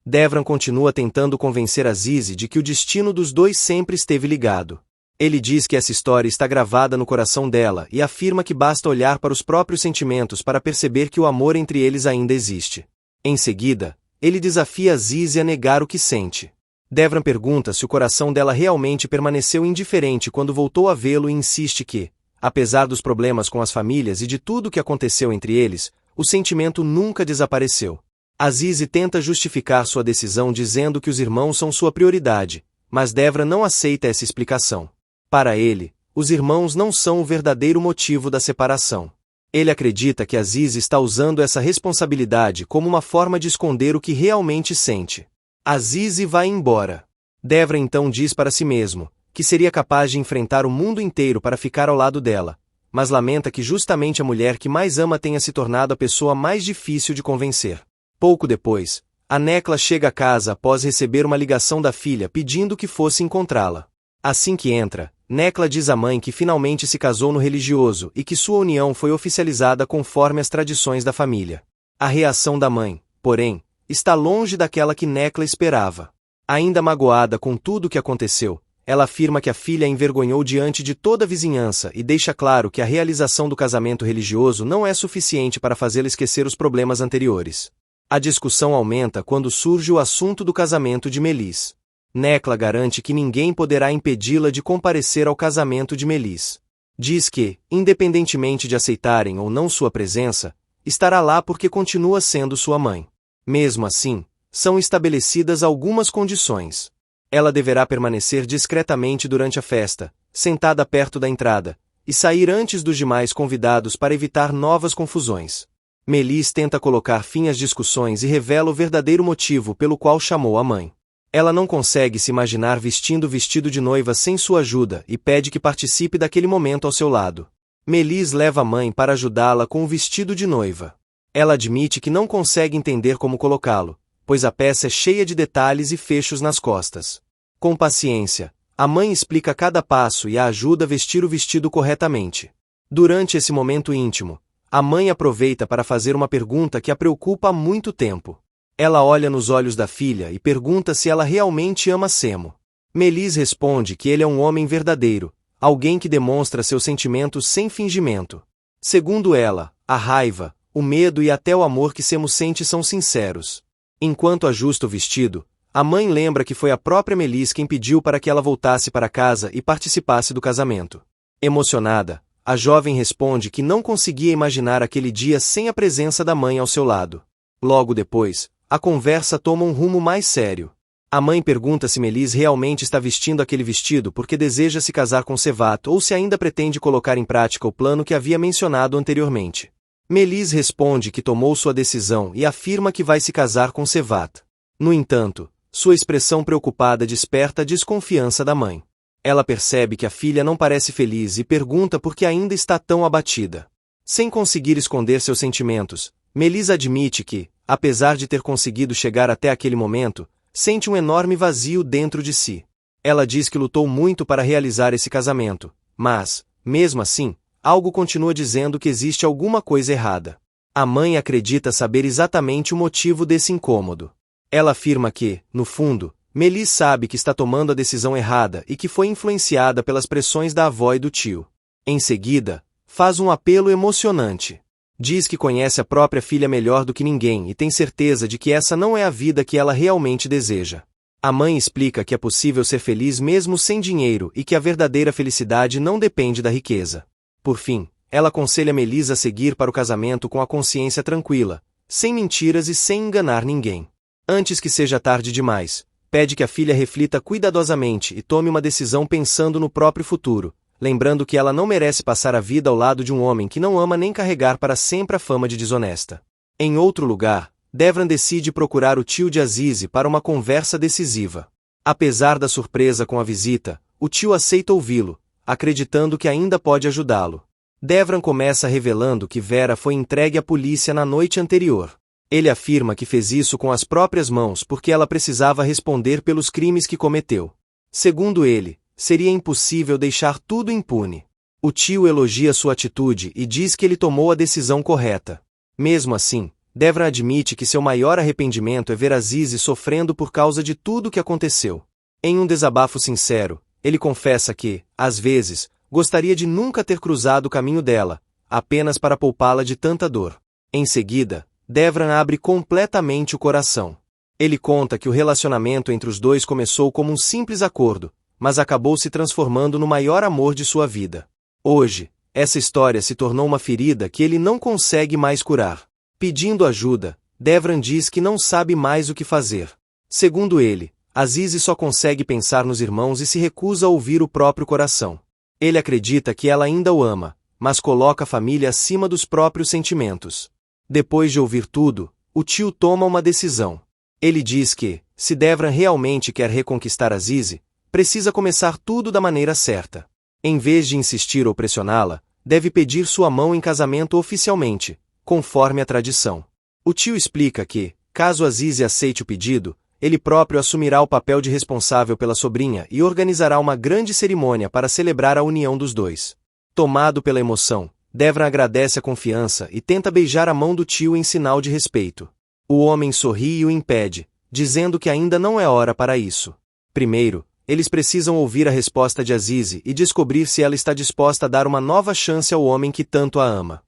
Devran continua tentando convencer Azize de que o destino dos dois sempre esteve ligado. Ele diz que essa história está gravada no coração dela e afirma que basta olhar para os próprios sentimentos para perceber que o amor entre eles ainda existe. Em seguida, ele desafia Azize a negar o que sente. Devran pergunta se o coração dela realmente permaneceu indiferente quando voltou a vê-lo e insiste que, apesar dos problemas com as famílias e de tudo o que aconteceu entre eles, o sentimento nunca desapareceu. Azize tenta justificar sua decisão dizendo que os irmãos são sua prioridade, mas Devran não aceita essa explicação. Para ele, os irmãos não são o verdadeiro motivo da separação. Ele acredita que Azize está usando essa responsabilidade como uma forma de esconder o que realmente sente. Azize vai embora. Devran então diz para si mesmo que seria capaz de enfrentar o mundo inteiro para ficar ao lado dela, mas lamenta que justamente a mulher que mais ama tenha se tornado a pessoa mais difícil de convencer. Pouco depois, a Nekla chega a casa após receber uma ligação da filha pedindo que fosse encontrá-la. Assim que entra, Nekla diz à mãe que finalmente se casou no religioso e que sua união foi oficializada conforme as tradições da família. A reação da mãe, porém, está longe daquela que Nekla esperava. Ainda magoada com tudo o que aconteceu, ela afirma que a filha a envergonhou diante de toda a vizinhança e deixa claro que a realização do casamento religioso não é suficiente para fazê-la esquecer os problemas anteriores. A discussão aumenta quando surge o assunto do casamento de Melis. Nekla garante que ninguém poderá impedi-la de comparecer ao casamento de Melis. Diz que, independentemente de aceitarem ou não sua presença, estará lá porque continua sendo sua mãe. Mesmo assim, são estabelecidas algumas condições. Ela deverá permanecer discretamente durante a festa, sentada perto da entrada, e sair antes dos demais convidados para evitar novas confusões. Melis tenta colocar fim às discussões e revela o verdadeiro motivo pelo qual chamou a mãe. Ela não consegue se imaginar vestindo o vestido de noiva sem sua ajuda e pede que participe daquele momento ao seu lado. Melis leva a mãe para ajudá-la com o vestido de noiva. Ela admite que não consegue entender como colocá-lo, pois a peça é cheia de detalhes e fechos nas costas. Com paciência, a mãe explica cada passo e a ajuda a vestir o vestido corretamente. Durante esse momento íntimo, a mãe aproveita para fazer uma pergunta que a preocupa há muito tempo. Ela olha nos olhos da filha e pergunta se ela realmente ama Semo. Melis responde que ele é um homem verdadeiro, alguém que demonstra seus sentimentos sem fingimento. Segundo ela, a raiva, o medo e até o amor que Semo sente são sinceros. Enquanto ajusta o vestido, a mãe lembra que foi a própria Melis quem pediu para que ela voltasse para casa e participasse do casamento. Emocionada, a jovem responde que não conseguia imaginar aquele dia sem a presença da mãe ao seu lado. Logo depois, a conversa toma um rumo mais sério. A mãe pergunta se Melis realmente está vestindo aquele vestido porque deseja se casar com Sevat ou se ainda pretende colocar em prática o plano que havia mencionado anteriormente. Melis responde que tomou sua decisão e afirma que vai se casar com Sevat. No entanto, sua expressão preocupada desperta a desconfiança da mãe. Ela percebe que a filha não parece feliz e pergunta por que ainda está tão abatida. Sem conseguir esconder seus sentimentos, Melis admite que, apesar de ter conseguido chegar até aquele momento, sente um enorme vazio dentro de si. Ela diz que lutou muito para realizar esse casamento, mas, mesmo assim, algo continua dizendo que existe alguma coisa errada. A mãe acredita saber exatamente o motivo desse incômodo. Ela afirma que, no fundo, Melis sabe que está tomando a decisão errada e que foi influenciada pelas pressões da avó e do tio. Em seguida, faz um apelo emocionante. Diz que conhece a própria filha melhor do que ninguém e tem certeza de que essa não é a vida que ela realmente deseja. A mãe explica que é possível ser feliz mesmo sem dinheiro e que a verdadeira felicidade não depende da riqueza. Por fim, ela aconselha Melis a seguir para o casamento com a consciência tranquila, sem mentiras e sem enganar ninguém. Antes que seja tarde demais, pede que a filha reflita cuidadosamente e tome uma decisão pensando no próprio futuro, lembrando que ela não merece passar a vida ao lado de um homem que não ama nem carregar para sempre a fama de desonesta. Em outro lugar, Devran decide procurar o tio de Azize para uma conversa decisiva. Apesar da surpresa com a visita, o tio aceita ouvi-lo, acreditando que ainda pode ajudá-lo. Devran começa revelando que Vera foi entregue à polícia na noite anterior. Ele afirma que fez isso com as próprias mãos porque ela precisava responder pelos crimes que cometeu. Segundo ele, seria impossível deixar tudo impune. O tio elogia sua atitude e diz que ele tomou a decisão correta. Mesmo assim, Devran admite que seu maior arrependimento é ver Aziz sofrendo por causa de tudo o que aconteceu. Em um desabafo sincero, ele confessa que, às vezes, gostaria de nunca ter cruzado o caminho dela, apenas para poupá-la de tanta dor. Em seguida, Devran abre completamente o coração. Ele conta que o relacionamento entre os dois começou como um simples acordo, mas acabou se transformando no maior amor de sua vida. Hoje, essa história se tornou uma ferida que ele não consegue mais curar. Pedindo ajuda, Devran diz que não sabe mais o que fazer. Segundo ele, Aziz só consegue pensar nos irmãos e se recusa a ouvir o próprio coração. Ele acredita que ela ainda o ama, mas coloca a família acima dos próprios sentimentos. Depois de ouvir tudo, o tio toma uma decisão. Ele diz que, se Devran realmente quer reconquistar Aziz, precisa começar tudo da maneira certa. Em vez de insistir ou pressioná-la, deve pedir sua mão em casamento oficialmente, conforme a tradição. O tio explica que, caso Aziz aceite o pedido, ele próprio assumirá o papel de responsável pela sobrinha e organizará uma grande cerimônia para celebrar a união dos dois. Tomado pela emoção, Devran agradece a confiança e tenta beijar a mão do tio em sinal de respeito. O homem sorri e o impede, dizendo que ainda não é hora para isso. Primeiro, eles precisam ouvir a resposta de Aziz e descobrir se ela está disposta a dar uma nova chance ao homem que tanto a ama.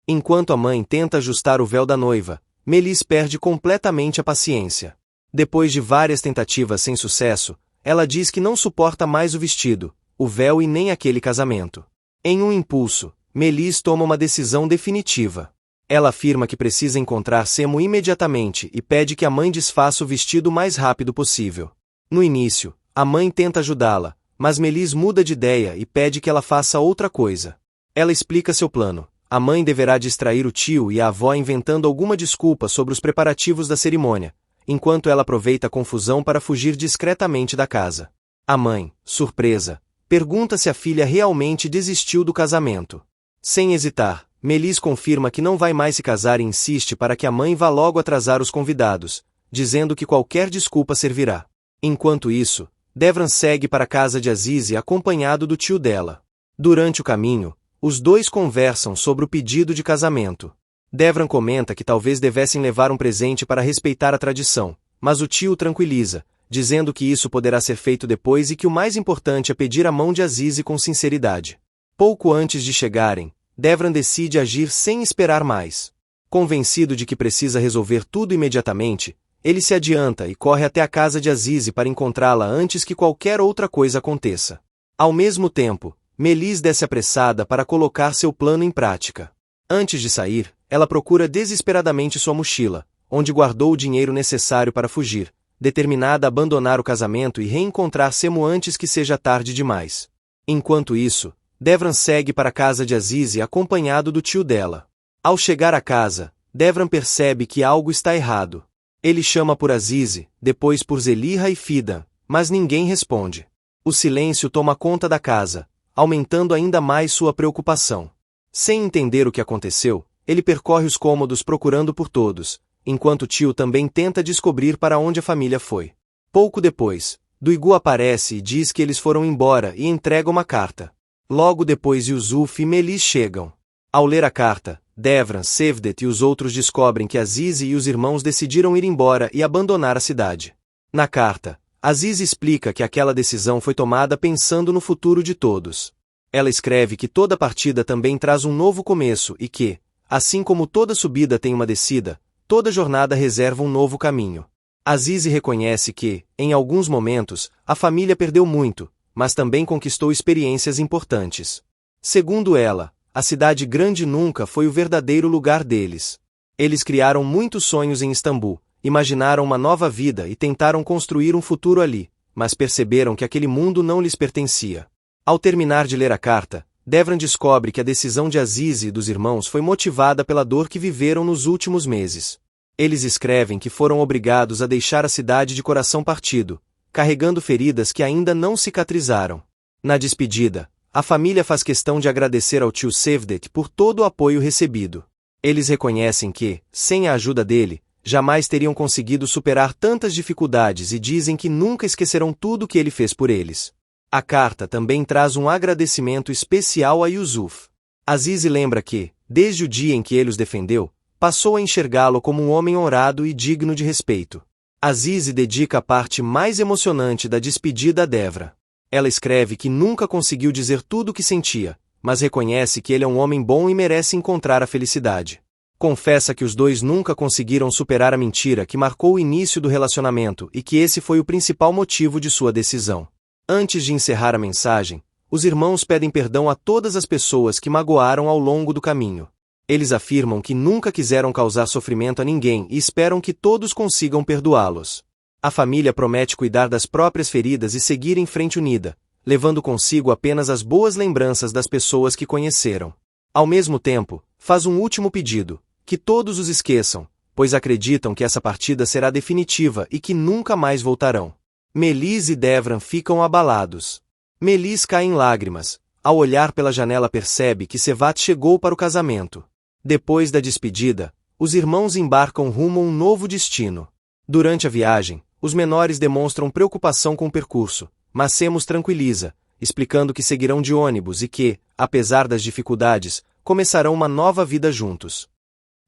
Enquanto a mãe tenta ajustar o véu da noiva, Melis perde completamente a paciência. Depois de várias tentativas sem sucesso, ela diz que não suporta mais o vestido, o véu e nem aquele casamento. Em um impulso, Melis toma uma decisão definitiva. Ela afirma que precisa encontrar Semo imediatamente e pede que a mãe desfaça o vestido o mais rápido possível. No início, a mãe tenta ajudá-la, mas Melis muda de ideia e pede que ela faça outra coisa. Ela explica seu plano. A mãe deverá distrair o tio e a avó inventando alguma desculpa sobre os preparativos da cerimônia, enquanto ela aproveita a confusão para fugir discretamente da casa. A mãe, surpresa, pergunta se a filha realmente desistiu do casamento. Sem hesitar, Melis confirma que não vai mais se casar e insiste para que a mãe vá logo atrasar os convidados, dizendo que qualquer desculpa servirá. Enquanto isso, Devran segue para a casa de Aziz acompanhado do tio dela. Durante o caminho, os dois conversam sobre o pedido de casamento. Devran comenta que talvez devessem levar um presente para respeitar a tradição, mas o tio o tranquiliza, dizendo que isso poderá ser feito depois e que o mais importante é pedir a mão de Aziz com sinceridade. Pouco antes de chegarem, Devran decide agir sem esperar mais. Convencido de que precisa resolver tudo imediatamente, ele se adianta e corre até a casa de Aziz para encontrá-la antes que qualquer outra coisa aconteça. Ao mesmo tempo, Melis desce apressada para colocar seu plano em prática. Antes de sair, ela procura desesperadamente sua mochila, onde guardou o dinheiro necessário para fugir, determinada a abandonar o casamento e reencontrar Semo antes que seja tarde demais. Enquanto isso, Devran segue para a casa de Aziz acompanhado do tio dela. Ao chegar à casa, Devran percebe que algo está errado. Ele chama por Aziz, depois por Zeliha e Fidan, mas ninguém responde. O silêncio toma conta da casa, aumentando ainda mais sua preocupação. Sem entender o que aconteceu, ele percorre os cômodos procurando por todos, enquanto o tio também tenta descobrir para onde a família foi. Pouco depois, Duigu aparece e diz que eles foram embora e entrega uma carta. Logo depois Yusuf e Melis chegam. Ao ler a carta, Devran, Cevdet e os outros descobrem que Aziz e os irmãos decidiram ir embora e abandonar a cidade. Na carta, Aziz explica que aquela decisão foi tomada pensando no futuro de todos. Ela escreve que toda partida também traz um novo começo e que, assim como toda subida tem uma descida, toda jornada reserva um novo caminho. Aziz reconhece que, em alguns momentos, a família perdeu muito, mas também conquistou experiências importantes. Segundo ela, a cidade grande nunca foi o verdadeiro lugar deles. Eles criaram muitos sonhos em Istambul, imaginaram uma nova vida e tentaram construir um futuro ali, mas perceberam que aquele mundo não lhes pertencia. Ao terminar de ler a carta, Devran descobre que a decisão de Aziz e dos irmãos foi motivada pela dor que viveram nos últimos meses. Eles escrevem que foram obrigados a deixar a cidade de coração partido, carregando feridas que ainda não cicatrizaram. Na despedida, a família faz questão de agradecer ao tio Cevdet por todo o apoio recebido. Eles reconhecem que, sem a ajuda dele, jamais teriam conseguido superar tantas dificuldades e dizem que nunca esquecerão tudo que ele fez por eles. A carta também traz um agradecimento especial a Yusuf. Aziz lembra que, desde o dia em que ele os defendeu, passou a enxergá-lo como um homem honrado e digno de respeito. Azize dedica a parte mais emocionante da despedida a Devra. Ela escreve que nunca conseguiu dizer tudo o que sentia, mas reconhece que ele é um homem bom e merece encontrar a felicidade. Confessa que os dois nunca conseguiram superar a mentira que marcou o início do relacionamento e que esse foi o principal motivo de sua decisão. Antes de encerrar a mensagem, os irmãos pedem perdão a todas as pessoas que magoaram ao longo do caminho. Eles afirmam que nunca quiseram causar sofrimento a ninguém e esperam que todos consigam perdoá-los. A família promete cuidar das próprias feridas e seguir em frente unida, levando consigo apenas as boas lembranças das pessoas que conheceram. Ao mesmo tempo, faz um último pedido: que todos os esqueçam, pois acreditam que essa partida será definitiva e que nunca mais voltarão. Melis e Devran ficam abalados. Melis cai em lágrimas. Ao olhar pela janela percebe que Shevat chegou para o casamento. Depois da despedida, os irmãos embarcam rumo a um novo destino. Durante a viagem, os menores demonstram preocupação com o percurso, mas Semos tranquiliza, explicando que seguirão de ônibus e que, apesar das dificuldades, começarão uma nova vida juntos.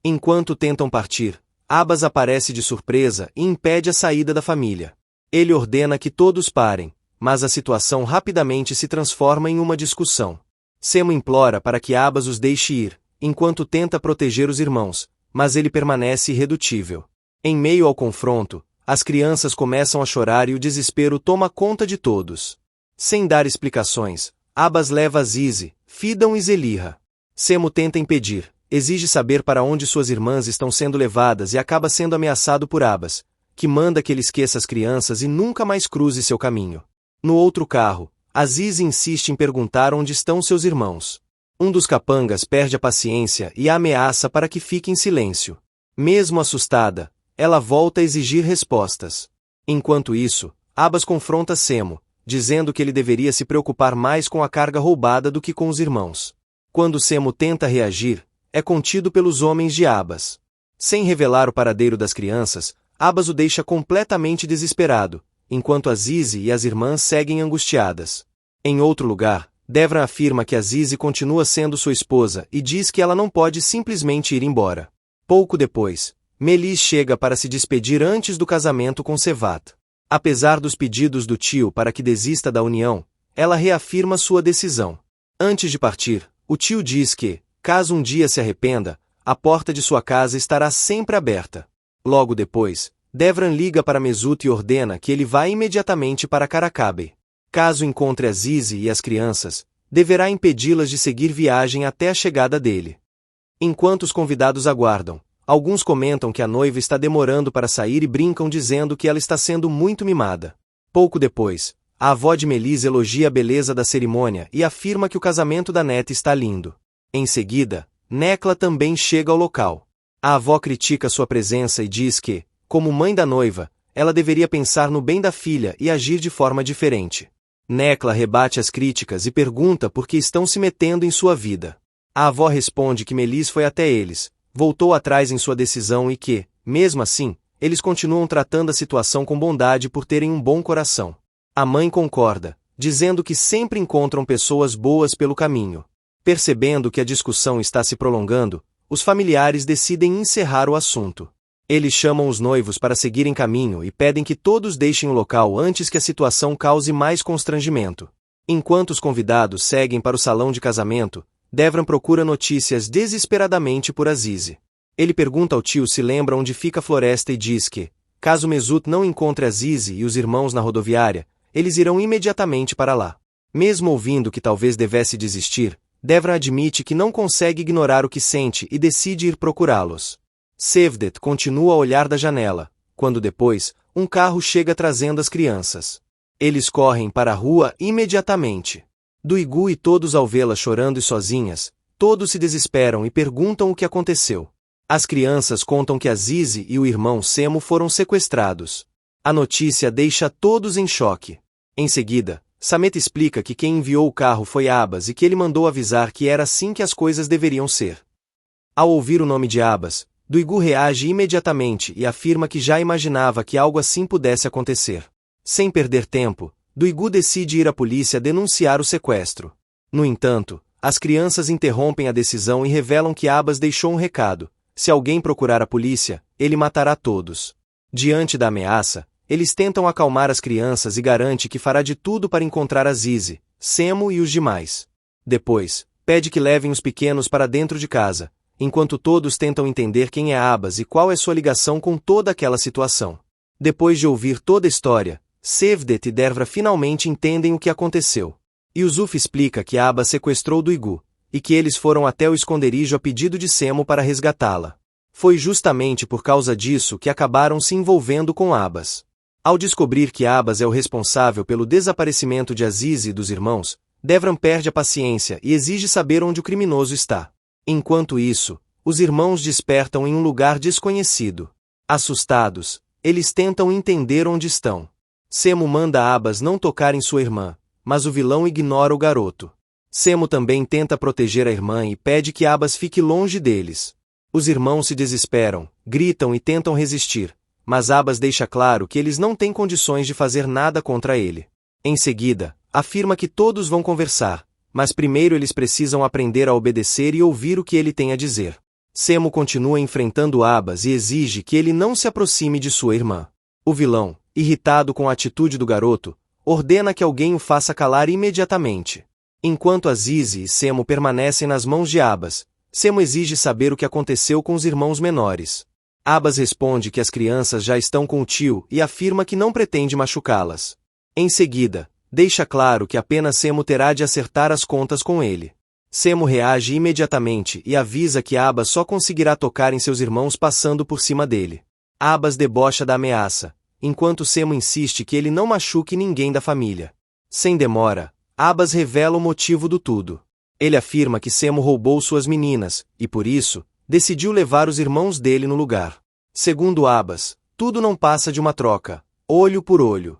Enquanto tentam partir, Abbas aparece de surpresa e impede a saída da família. Ele ordena que todos parem, mas a situação rapidamente se transforma em uma discussão. Semo implora para que Abbas os deixe ir, enquanto tenta proteger os irmãos, mas ele permanece irredutível. Em meio ao confronto, as crianças começam a chorar e o desespero toma conta de todos. Sem dar explicações, Abbas leva Azize, Fidan e Zeliha. Semo tenta impedir, exige saber para onde suas irmãs estão sendo levadas e acaba sendo ameaçado por Abbas, que manda que ele esqueça as crianças e nunca mais cruze seu caminho. No outro carro, Azize insiste em perguntar onde estão seus irmãos. Um dos capangas perde a paciência e a ameaça para que fique em silêncio. Mesmo assustada, ela volta a exigir respostas. Enquanto isso, Abbas confronta Semo, dizendo que ele deveria se preocupar mais com a carga roubada do que com os irmãos. Quando Semo tenta reagir, é contido pelos homens de Abbas. Sem revelar o paradeiro das crianças, Abbas o deixa completamente desesperado, enquanto Azize e as irmãs seguem angustiadas. Em outro lugar, Devran afirma que Azize continua sendo sua esposa e diz que ela não pode simplesmente ir embora. Pouco depois, Melis chega para se despedir antes do casamento com Shevat. Apesar dos pedidos do tio para que desista da união, ela reafirma sua decisão. Antes de partir, o tio diz que, caso um dia se arrependa, a porta de sua casa estará sempre aberta. Logo depois, Devran liga para Mesut e ordena que ele vá imediatamente para Caracabe. Caso encontre Azize e as crianças, deverá impedi-las de seguir viagem até a chegada dele. Enquanto os convidados aguardam, alguns comentam que a noiva está demorando para sair e brincam dizendo que ela está sendo muito mimada. Pouco depois, a avó de Melis elogia a beleza da cerimônia e afirma que o casamento da neta está lindo. Em seguida, Nekla também chega ao local. A avó critica sua presença e diz que, como mãe da noiva, ela deveria pensar no bem da filha e agir de forma diferente. Nekla rebate as críticas e pergunta por que estão se metendo em sua vida. A avó responde que Melis foi até eles, voltou atrás em sua decisão e que, mesmo assim, eles continuam tratando a situação com bondade por terem um bom coração. A mãe concorda, dizendo que sempre encontram pessoas boas pelo caminho. Percebendo que a discussão está se prolongando, os familiares decidem encerrar o assunto. Eles chamam os noivos para seguirem caminho e pedem que todos deixem o local antes que a situação cause mais constrangimento. Enquanto os convidados seguem para o salão de casamento, Devran procura notícias desesperadamente por Azize. Ele pergunta ao tio se lembra onde fica a floresta e diz que, caso Mesut não encontre Azize e os irmãos na rodoviária, eles irão imediatamente para lá. Mesmo ouvindo que talvez devesse desistir, Devran admite que não consegue ignorar o que sente e decide ir procurá-los. Sevdet continua a olhar da janela, quando depois, um carro chega trazendo as crianças. Eles correm para a rua imediatamente. Duigu e todos ao vê-la chorando e sozinhas, todos se desesperam e perguntam o que aconteceu. As crianças contam que Azize e o irmão Semo foram sequestrados. A notícia deixa todos em choque. Em seguida, Samet explica que quem enviou o carro foi Abbas e que ele mandou avisar que era assim que as coisas deveriam ser. Ao ouvir o nome de Abbas, Duigu reage imediatamente e afirma que já imaginava que algo assim pudesse acontecer. Sem perder tempo, Duigu decide ir à polícia denunciar o sequestro. No entanto, as crianças interrompem a decisão e revelam que Abbas deixou um recado, Se alguém procurar a polícia, ele matará todos. Diante da ameaça, eles tentam acalmar as crianças e garante que fará de tudo para encontrar Azize, Semo e os demais. Depois, pede que levem os pequenos para dentro de casa, enquanto todos tentam entender quem é Abbas e qual é sua ligação com toda aquela situação. Depois de ouvir toda a história, Cevdet e Dervra finalmente entendem o que aconteceu. Yusuf explica que Abbas sequestrou Duygu, e que eles foram até o esconderijo a pedido de Semo para resgatá-la. Foi justamente por causa disso que acabaram se envolvendo com Abbas. Ao descobrir que Abbas é o responsável pelo desaparecimento de Azize e dos irmãos, Devran perde a paciência e exige saber onde o criminoso está. Enquanto isso, os irmãos despertam em um lugar desconhecido. Assustados, eles tentam entender onde estão. Semo manda Abbas não tocar em sua irmã, mas o vilão ignora o garoto. Semo também tenta proteger a irmã e pede que Abbas fique longe deles. Os irmãos se desesperam, gritam e tentam resistir, mas Abbas deixa claro que eles não têm condições de fazer nada contra ele. Em seguida, afirma que todos vão conversar, mas primeiro eles precisam aprender a obedecer e ouvir o que ele tem a dizer. Semo continua enfrentando Abbas e exige que ele não se aproxime de sua irmã. O vilão, irritado com a atitude do garoto, ordena que alguém o faça calar imediatamente. Enquanto Azize e Semo permanecem nas mãos de Abbas, Semo exige saber o que aconteceu com os irmãos menores. Abbas responde que as crianças já estão com o tio e afirma que não pretende machucá-las. Em seguida, deixa claro que apenas Semo terá de acertar as contas com ele. Semo reage imediatamente e avisa que Abbas só conseguirá tocar em seus irmãos passando por cima dele. Abbas debocha da ameaça, enquanto Semo insiste que ele não machuque ninguém da família. Sem demora, Abbas revela o motivo do tudo. Ele afirma que Semo roubou suas meninas, e por isso, decidiu levar os irmãos dele no lugar. Segundo Abbas, tudo não passa de uma troca, olho por olho.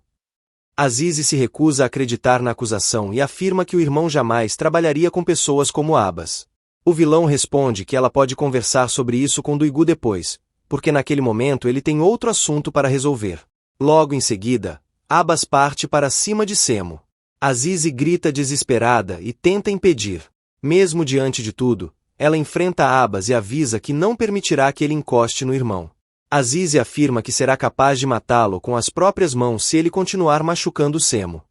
Azize se recusa a acreditar na acusação e afirma que o irmão jamais trabalharia com pessoas como Abbas. O vilão responde que ela pode conversar sobre isso com Duygu depois, porque naquele momento ele tem outro assunto para resolver. Logo em seguida, Abbas parte para cima de Semo. Azize grita desesperada e tenta impedir. Mesmo diante de tudo, ela enfrenta Abbas e avisa que não permitirá que ele encoste no irmão. Azize afirma que será capaz de matá-lo com as próprias mãos se ele continuar machucando Semo.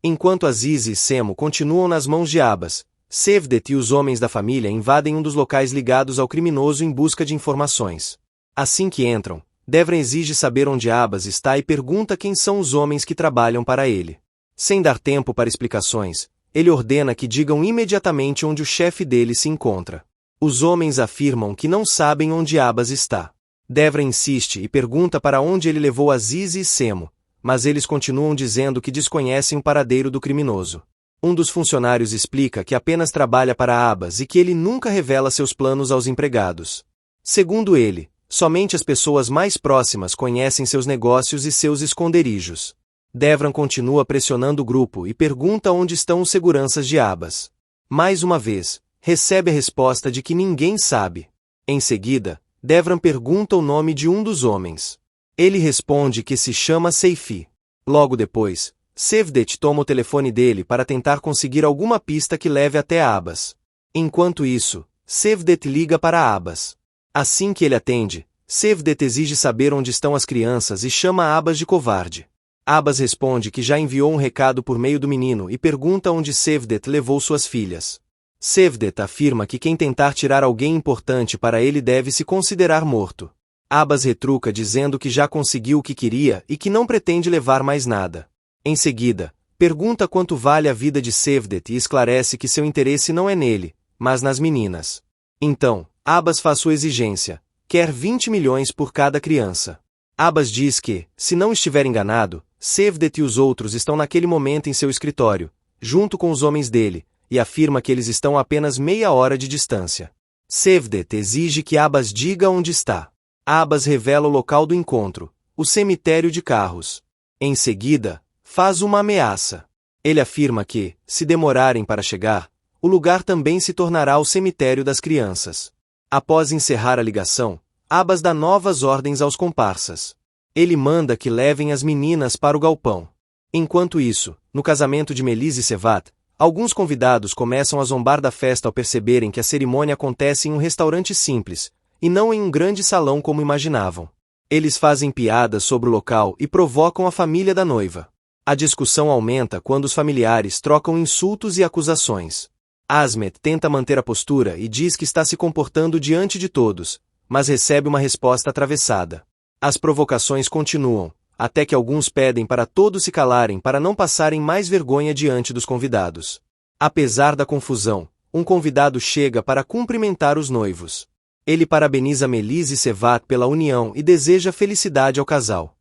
Enquanto Azize e Semo continuam nas mãos de Abbas, Cevdet e os homens da família invadem um dos locais ligados ao criminoso em busca de informações. Assim que entram, Devran exige saber onde Abbas está e pergunta quem são os homens que trabalham para ele. Sem dar tempo para explicações, ele ordena que digam imediatamente onde o chefe dele se encontra. Os homens afirmam que não sabem onde Abbas está. Devran insiste e pergunta para onde ele levou Azize e Semo, mas eles continuam dizendo que desconhecem o paradeiro do criminoso. Um dos funcionários explica que apenas trabalha para Abbas e que ele nunca revela seus planos aos empregados. Segundo ele, somente as pessoas mais próximas conhecem seus negócios e seus esconderijos. Devran continua pressionando o grupo e pergunta onde estão os seguranças de Abbas. Mais uma vez, recebe a resposta de que ninguém sabe. Em seguida, Devran pergunta o nome de um dos homens. Ele responde que se chama Seifi. Logo depois, Cevdet toma o telefone dele para tentar conseguir alguma pista que leve até Abbas. Enquanto isso, Cevdet liga para Abbas. Assim que ele atende, Cevdet exige saber onde estão as crianças e chama Abbas de covarde. Abbas responde que já enviou um recado por meio do menino e pergunta onde Cevdet levou suas filhas. Cevdet afirma que quem tentar tirar alguém importante para ele deve se considerar morto. Abbas retruca dizendo que já conseguiu o que queria e que não pretende levar mais nada. Em seguida, pergunta quanto vale a vida de Cevdet e esclarece que seu interesse não é nele, mas nas meninas. Então, Abbas faz sua exigência, quer 20 milhões por cada criança. Abbas diz que, se não estiver enganado, Cevdet e os outros estão naquele momento em seu escritório, junto com os homens dele, e afirma que eles estão a apenas meia hora de distância. Cevdet exige que Abbas diga onde está. Abbas revela o local do encontro, o cemitério de carros. Em seguida, faz uma ameaça. Ele afirma que, se demorarem para chegar, o lugar também se tornará o cemitério das crianças. Após encerrar a ligação, Abbas dá novas ordens aos comparsas. Ele manda que levem as meninas para o galpão. Enquanto isso, no casamento de Melis e Sevat, alguns convidados começam a zombar da festa ao perceberem que a cerimônia acontece em um restaurante simples, e não em um grande salão como imaginavam. Eles fazem piadas sobre o local e provocam a família da noiva. A discussão aumenta quando os familiares trocam insultos e acusações. Asmet tenta manter a postura e diz que está se comportando diante de todos, mas recebe uma resposta atravessada. As provocações continuam, até que alguns pedem para todos se calarem para não passarem mais vergonha diante dos convidados. Apesar da confusão, um convidado chega para cumprimentar os noivos. Ele parabeniza Melis e Sevat pela união e deseja felicidade ao casal.